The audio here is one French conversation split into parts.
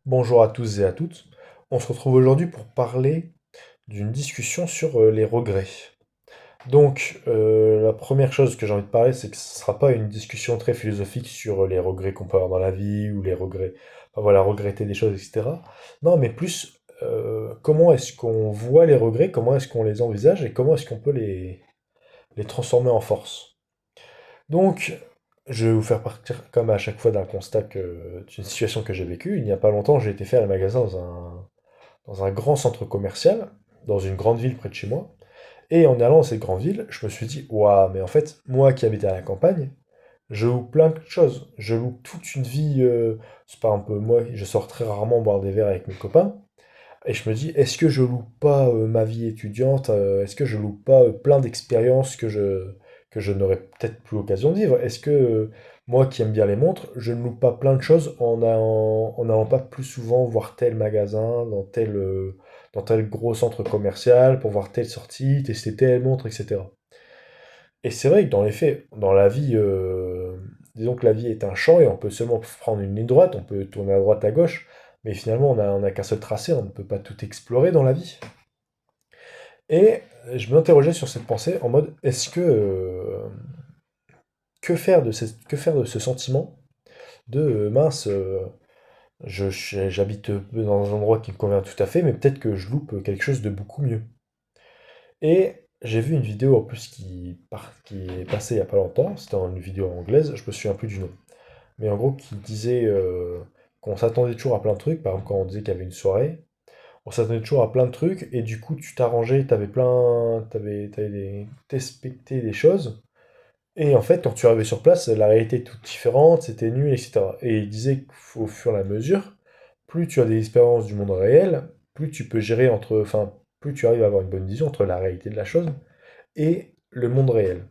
Bonjour à tous et à toutes. On se retrouve aujourd'hui pour parler d'une discussion sur les regrets. La première chose que j'ai envie de parler, c'est que ce ne sera pas une discussion très philosophique sur les regrets qu'on peut avoir dans la vie ou les regrets, enfin, voilà, regretter des choses, etc. Non, mais plus comment est-ce qu'on voit les regrets, comment est-ce qu'on les envisage et comment est-ce qu'on peut les transformer en force. Donc, je vais vous faire partir, comme à chaque fois, d'un constat d'une situation que j'ai vécue. Il n'y a pas longtemps, j'ai été faire le magasin dans un grand centre commercial, dans une grande ville près de chez moi. Et en allant dans cette grande ville, je me suis dit, waouh, mais en fait, moi qui habitais à la campagne, je loupe plein de choses. Je loupe toute une vie. C'est pas un peu moi, je sors très rarement boire des verres avec mes copains. Et je me dis, est-ce que je loupe pas ma vie étudiante? Est-ce que je loupe pas plein d'expériences que je n'aurais peut-être plus l'occasion de vivre? Est-ce que moi qui aime bien les montres, je ne loupe pas plein de choses en n'allant pas plus souvent voir tel magasin, dans tel gros centre commercial, pour voir telle sortie, tester telle montre, etc. Et c'est vrai que dans les faits, dans la vie, disons que la vie est un champ et on peut seulement prendre une ligne droite, on peut tourner à droite, à gauche, mais finalement on a qu'un seul tracé, on ne peut pas tout explorer dans la vie. Et je m'interrogeais sur cette pensée en mode, que faire de ce sentiment de mince, j'habite dans un endroit qui me convient tout à fait, mais peut-être que je loupe quelque chose de beaucoup mieux. Et j'ai vu une vidéo en plus qui est passée il y a pas longtemps, c'était une vidéo anglaise, je me souviens plus du nom. Mais en gros, qui disait qu'on s'attendait toujours à plein de trucs, par exemple quand on disait qu'il y avait une soirée, on s'attendait toujours à plein de trucs, et du coup tu t'arrangeais, t'expectais des choses, et en fait quand tu arrivais sur place, la réalité était toute différente, c'était nul, etc. Et il disait qu'au fur et à mesure, plus tu as des expériences du monde réel, plus tu peux gérer enfin, plus tu arrives à avoir une bonne vision entre la réalité de la chose et le monde réel.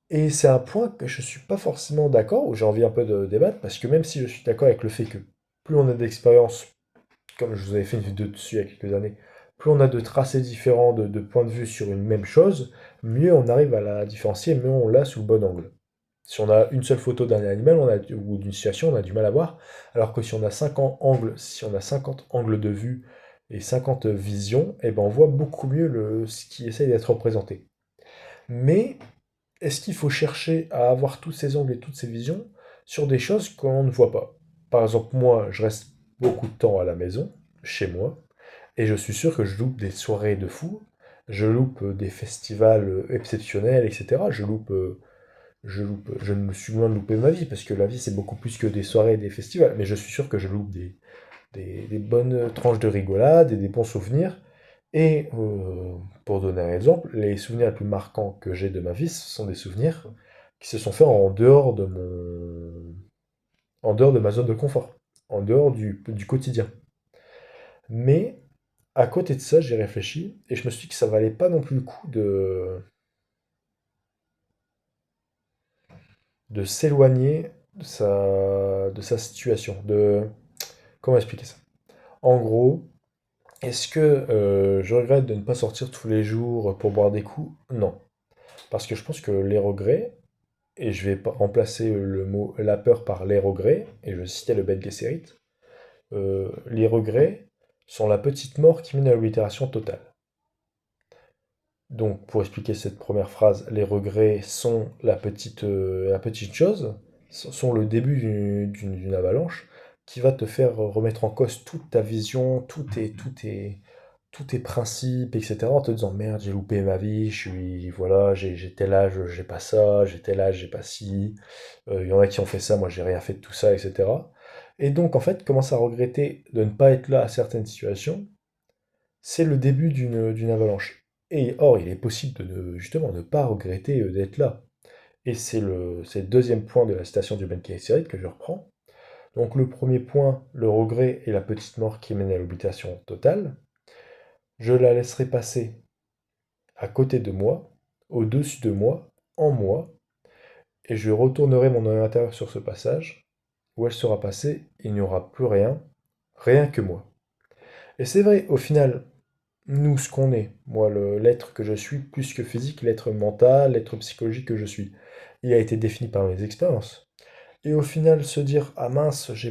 Et c'est un point que je suis pas forcément d'accord, où j'ai envie un peu de débattre, parce que même si je suis d'accord avec le fait que plus on a d'expérience, comme je vous avais fait une vidéo dessus il y a quelques années, plus on a de tracés différents, de points de vue sur une même chose, mieux on arrive à la différencier, mieux on l'a sous le bon angle. Si on a une seule photo d'un animal ou d'une situation, on a du mal à voir, alors que si on a 50 angles, si on a 50 angles de vue et 50 visions, eh ben on voit beaucoup mieux ce qui essaye d'être représenté. Mais est-ce qu'il faut chercher à avoir tous ces angles et toutes ces visions sur des choses qu'on ne voit pas? Par exemple, moi, je reste beaucoup de temps à la maison, chez moi, et je suis sûr que je loupe des soirées de fou, je loupe des festivals exceptionnels, etc. Je me suis loin de louper ma vie, parce que la vie c'est beaucoup plus que des soirées et des festivals, mais je suis sûr que je loupe des bonnes tranches de rigolade et des bons souvenirs. Et pour donner un exemple, les souvenirs les plus marquants que j'ai de ma vie, ce sont des souvenirs qui se sont faits en dehors de ma zone de confort, en dehors du quotidien. Mais à côté de ça, j'ai réfléchi et je me suis dit que ça valait pas non plus le coup de s'éloigner de sa situation. Comment expliquer ça? En gros, est-ce que je regrette de ne pas sortir tous les jours pour boire des coups? Non. Parce que je pense que les regrets, et je vais remplacer le mot la peur par les regrets, et je citais le Beth Gesserit, les regrets sont la petite mort qui mène à l'oblitération totale. Donc, pour expliquer cette première phrase, les regrets sont la petite chose, sont le début d'une avalanche qui va te faire remettre en cause toute ta vision, tous tes principes, etc. En te disant merde, j'ai loupé ma vie, voilà, j'ai tel âge, j'ai pas ça, j'ai tel âge, j'ai pas ci. Il y en a qui ont fait ça, moi j'ai rien fait de tout ça, etc. Et donc, en fait, commencer à regretter de ne pas être là à certaines situations, c'est le début d'une avalanche. Et or, il est possible justement ne pas regretter d'être là. Et c'est le deuxième point de la citation du Ben Kayserit que je reprends. Donc le premier point, le regret est la petite mort qui mène à l'oblitération totale. Je la laisserai passer à côté de moi, au-dessus de moi, en moi, et je retournerai mon œil intérieur sur ce passage, où elle sera passée, il n'y aura plus rien, rien que moi. Et c'est vrai, au final, nous, ce qu'on est, moi, l'être que je suis, plus que physique, l'être mental, l'être psychologique que je suis, il a été défini par mes expériences. Et au final, se dire, ah mince, je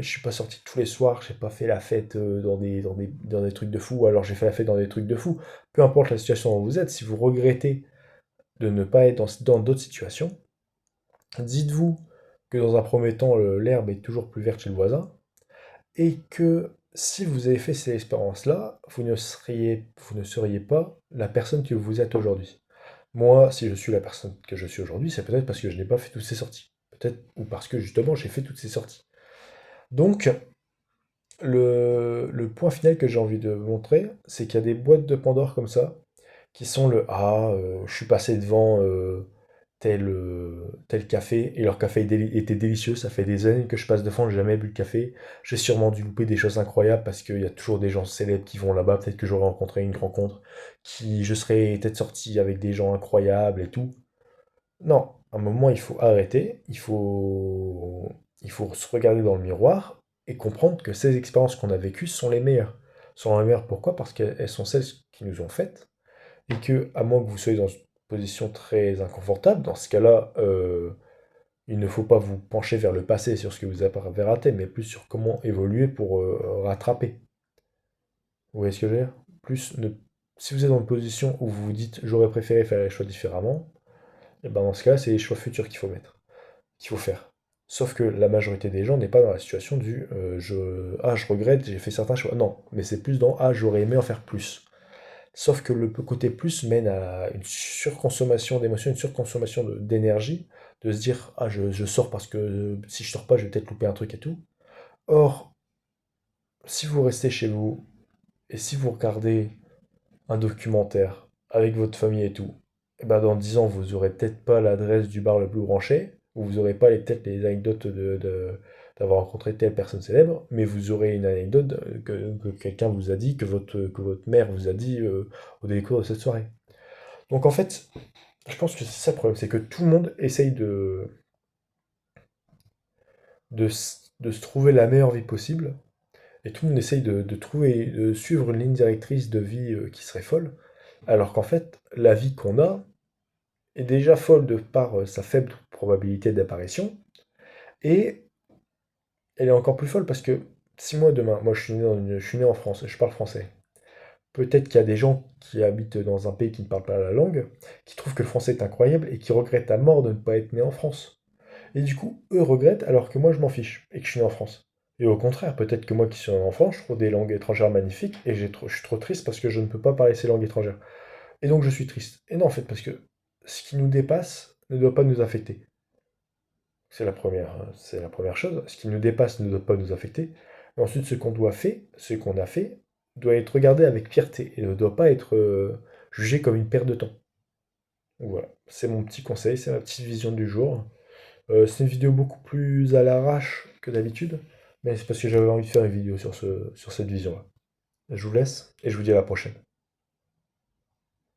suis pas sorti tous les soirs, j'ai pas fait la fête dans des trucs de fou, ou alors j'ai fait la fête dans des trucs de fou. Peu importe la situation où vous êtes, si vous regrettez de ne pas être dans d'autres situations, dites-vous que dans un premier temps, l'herbe est toujours plus verte chez le voisin, et que si vous avez fait ces expériences-là, vous ne seriez pas la personne que vous êtes aujourd'hui. Moi, si je suis la personne que je suis aujourd'hui, c'est peut-être parce que je n'ai pas fait toutes ces sorties. Peut-être, ou parce que justement j'ai fait toutes ces sorties. Donc, le point final que j'ai envie de montrer, c'est qu'il y a des boîtes de Pandore comme ça, qui sont je suis passé devant tel café, et leur café était délicieux, ça fait des années que je passe devant, j'ai jamais bu de café, j'ai sûrement dû louper des choses incroyables, parce qu'il y a toujours des gens célèbres qui vont là-bas, peut-être que j'aurais rencontré une rencontre, je serais peut-être sorti avec des gens incroyables et tout. Non, à un moment, il faut arrêter, il faut se regarder dans le miroir et comprendre que ces expériences qu'on a vécues sont les meilleures. Sont les meilleures pourquoi? Parce qu'elles sont celles qui nous ont faites et que, à moins que vous soyez dans une position très inconfortable, dans ce cas-là, il ne faut pas vous pencher vers le passé sur ce que vous avez raté, mais plus sur comment évoluer pour rattraper. Vous voyez ce que je veux dire? Si vous êtes dans une position où vous vous dites j'aurais préféré faire les choix différemment, et ben dans ce cas, c'est les choix futurs qu'il faut faire. Sauf que la majorité des gens n'est pas dans la situation je regrette, j'ai fait certains choix. Non, mais c'est plus dans j'aurais aimé en faire plus. Sauf que le côté plus mène à une surconsommation d'émotions, une surconsommation d'énergie, de se dire je sors parce que si je sors pas, je vais peut-être louper un truc et tout. Or, si vous restez chez vous et si vous regardez un documentaire avec votre famille et tout, et ben dans 10 ans, vous aurez peut-être pas l'adresse du bar le plus branché, ou vous aurez pas peut-être les anecdotes d'avoir rencontré telle personne célèbre, mais vous aurez une anecdote que quelqu'un vous a dit, que votre mère vous a dit au décours de cette soirée. Donc en fait, je pense que c'est ça le problème, c'est que tout le monde essaye de se trouver la meilleure vie possible, et tout le monde essaye de suivre une ligne directrice de vie qui serait folle, alors qu'en fait, la vie qu'on a, est déjà folle de par sa faible probabilité d'apparition, et elle est encore plus folle parce que si moi demain, moi je suis né en France, je parle français, peut-être qu'il y a des gens qui habitent dans un pays qui ne parle pas la langue, qui trouvent que le français est incroyable et qui regrettent à mort de ne pas être né en France. Et du coup, eux regrettent alors que moi je m'en fiche et que je suis né en France. Et au contraire, peut-être que moi qui suis en France, je trouve des langues étrangères magnifiques et je suis trop triste parce que je ne peux pas parler ces langues étrangères. Et donc je suis triste. Et non, en fait, parce que ce qui nous dépasse ne doit pas nous affecter. C'est la première chose. Ce qui nous dépasse ne doit pas nous affecter. Et ensuite, ce qu'on a fait, doit être regardé avec fierté et ne doit pas être jugé comme une perte de temps. Donc voilà, c'est mon petit conseil, c'est ma petite vision du jour. C'est une vidéo beaucoup plus à l'arrache que d'habitude, mais c'est parce que j'avais envie de faire une vidéo sur cette vision-là. Je vous laisse et je vous dis à la prochaine.